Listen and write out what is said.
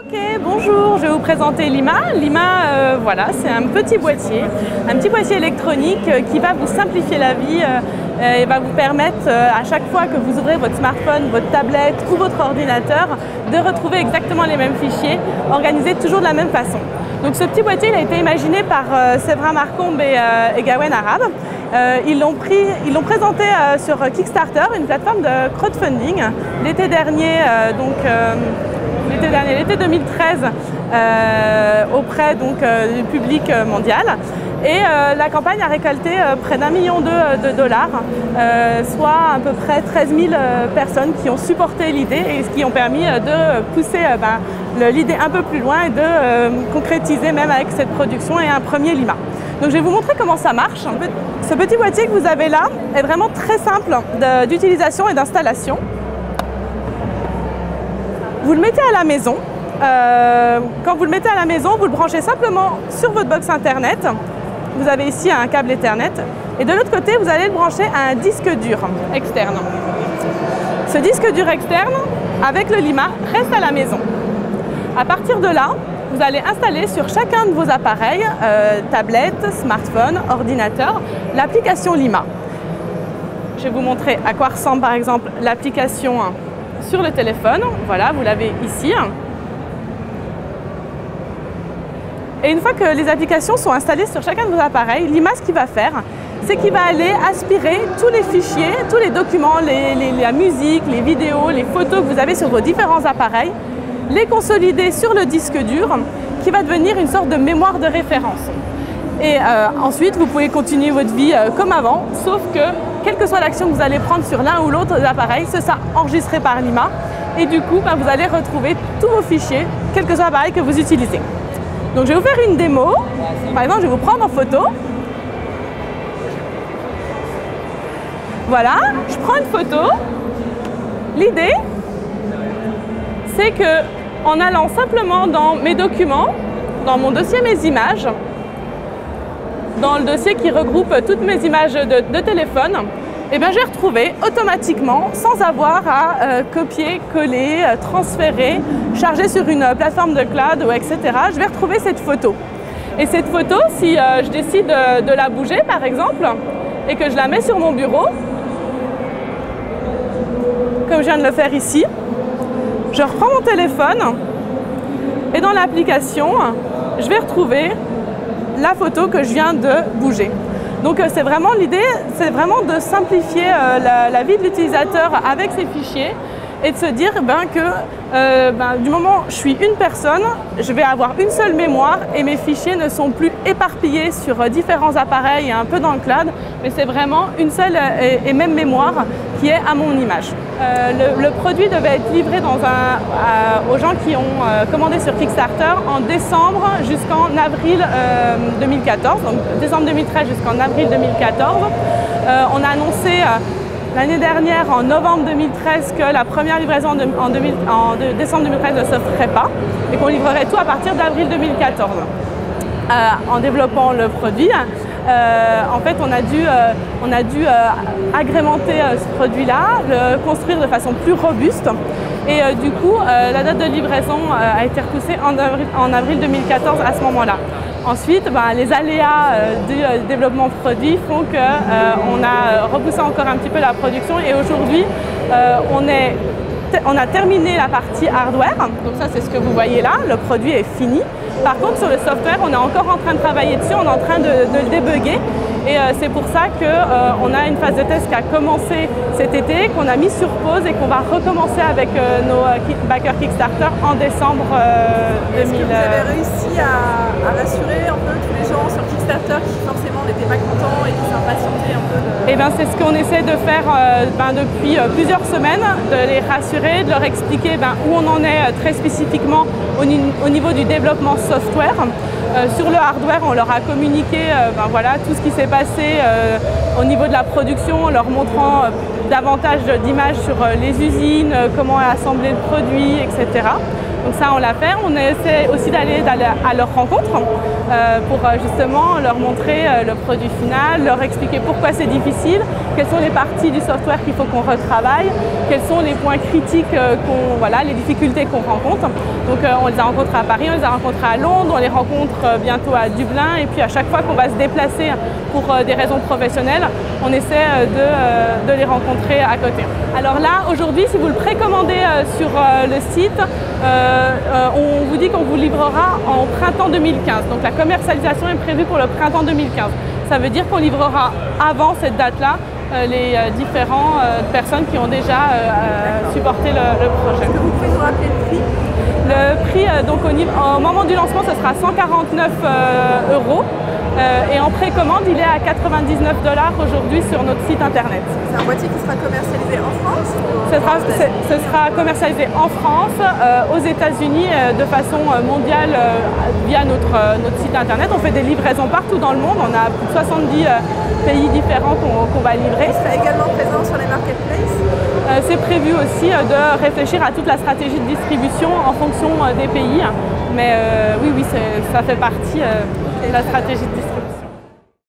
Ok, bonjour, je vais vous présenter Lima. Lima, voilà, c'est un petit boîtier électronique qui va vous simplifier la vie et va vous permettre à chaque fois que vous ouvrez votre smartphone, votre tablette ou votre ordinateur de retrouver exactement les mêmes fichiers, organisés toujours de la même façon. Donc ce petit boîtier il a été imaginé par Séverin Marcombe et Gawen Arab. Ils l'ont présenté sur Kickstarter, une plateforme de crowdfunding, l'été dernier, l'été 2013, auprès du public mondial. Et la campagne a récolté près d'1 million de dollars, soit à peu près 13 000 personnes qui ont supporté l'idée et ce qui ont permis de pousser l'idée un peu plus loin et de concrétiser même avec cette production et un premier Lima. Donc je vais vous montrer comment ça marche. Ce petit boîtier que vous avez là est vraiment très simple d'utilisation et d'installation. Vous le mettez à la maison. Quand vous le mettez à la maison, vous le branchez simplement sur votre box internet. Vous avez ici un câble Ethernet. Et de l'autre côté, vous allez le brancher à un disque dur externe. Ce disque dur externe, avec le Lima, reste à la maison. À partir de là, vous allez installer sur chacun de vos appareils, tablette, smartphone, ordinateur, l'application Lima. Je vais vous montrer à quoi ressemble par exemple l'application sur le téléphone. Voilà, vous l'avez ici. Et une fois que les applications sont installées sur chacun de vos appareils, Lima, ce qu'il va faire, c'est qu'il va aller aspirer tous les fichiers, tous les documents, la musique, les vidéos, les photos que vous avez sur vos différents appareils, les consolider sur le disque dur, qui va devenir une sorte de mémoire de référence. Et ensuite, vous pouvez continuer votre vie comme avant, sauf que, quelle que soit l'action que vous allez prendre sur l'un ou l'autre des appareils, ce sera enregistré par Lima. Et du coup, vous allez retrouver tous vos fichiers, quel que soit l'appareil que vous utilisez. Donc je vais vous faire une démo. Par exemple, je vais vous prendre en photo. Voilà, je prends une photo. L'idée, c'est que en allant simplement dans mes documents, dans mon dossier mes images, dans le dossier qui regroupe toutes mes images de téléphone, eh bien, je vais retrouver automatiquement, sans avoir à copier, coller, transférer, charger sur une plateforme de cloud, etc. Je vais retrouver cette photo. Et cette photo, si je décide de la bouger, par exemple, et que je la mets sur mon bureau, comme je viens de le faire ici, je reprends mon téléphone et dans l'application, je vais retrouver la photo que je viens de bouger. Donc c'est vraiment l'idée, c'est vraiment de simplifier la vie de l'utilisateur avec ces fichiers et de se dire que du moment où je suis une personne, je vais avoir une seule mémoire et mes fichiers ne sont plus éparpillés sur différents appareils et un peu dans le cloud, mais c'est vraiment une seule et même mémoire qui est à mon image. Le produit devait être livré aux gens qui ont commandé sur Kickstarter en décembre jusqu'en avril 2014, donc décembre 2013 jusqu'en avril 2014. On a annoncé l'année dernière, en novembre 2013, que la première livraison en décembre 2013 ne se ferait pas et qu'on livrerait tout à partir d'avril 2014. En développant le produit, en fait, on a dû agrémenter ce produit-là, le construire de façon plus robuste. Et du coup, la date de livraison a été repoussée en avril 2014 à ce moment-là. Ensuite, les aléas du développement produit font qu'on a repoussé encore un petit peu la production et aujourd'hui, on a terminé la partie hardware. Donc ça, c'est ce que vous voyez là, le produit est fini. Par contre, sur le software, on est encore en train de travailler dessus, on est en train de le débugger. Et c'est pour ça qu'on a une phase de test qui a commencé cet été, qu'on a mis sur pause et qu'on va recommencer avec nos backers Kickstarter en décembre 2000. Est-ce que vous avez réussi à rassurer un peu tous les gens sur Kickstarter qui forcément n'étaient pas contents et qui s'impatientaient un peu de... Eh bien, c'est ce qu'on essaie de faire depuis plusieurs semaines, de les rassurer, de leur expliquer où on en est très spécifiquement au niveau du développement software. Sur le hardware, on leur a communiqué tout ce qui s'est passé au niveau de la production, en leur montrant davantage d'images sur les usines, comment assembler le produit, etc. Donc ça, on l'a fait. On essaie aussi d'aller à leur rencontre pour justement leur montrer le produit final, leur expliquer pourquoi c'est difficile, quelles sont les parties du software qu'il faut qu'on retravaille, quels sont les points critiques, les difficultés qu'on rencontre. Donc on les a rencontrés à Paris, on les a rencontrés à Londres, on les rencontre bientôt à Dublin et puis à chaque fois qu'on va se déplacer pour des raisons professionnelles, on essaie de les rencontrer à côté. Alors là, aujourd'hui, si vous le précommandez sur le site, on vous dit qu'on vous livrera en printemps 2015. Donc la commercialisation est prévue pour le printemps 2015. Ça veut dire qu'on livrera avant cette date-là les différentes personnes qui ont déjà supporté le projet. Est-ce que vous pouvez nous rappeler le prix? Le prix, donc au moment du lancement, ce sera 149 €. Et en précommande, il est à 99 $ aujourd'hui sur notre site internet. C'est un boîtier qui sera commercialisé en France? Ce sera commercialisé en France, aux États-Unis, de façon mondiale via notre site internet. On fait des livraisons partout dans le monde. On a plus de 70 pays différents qu'on va livrer. Il sera également présent sur les marketplaces? C'est prévu aussi de réfléchir à toute la stratégie de distribution en fonction des pays. Mais oui, ça fait partie de la stratégie de distribution.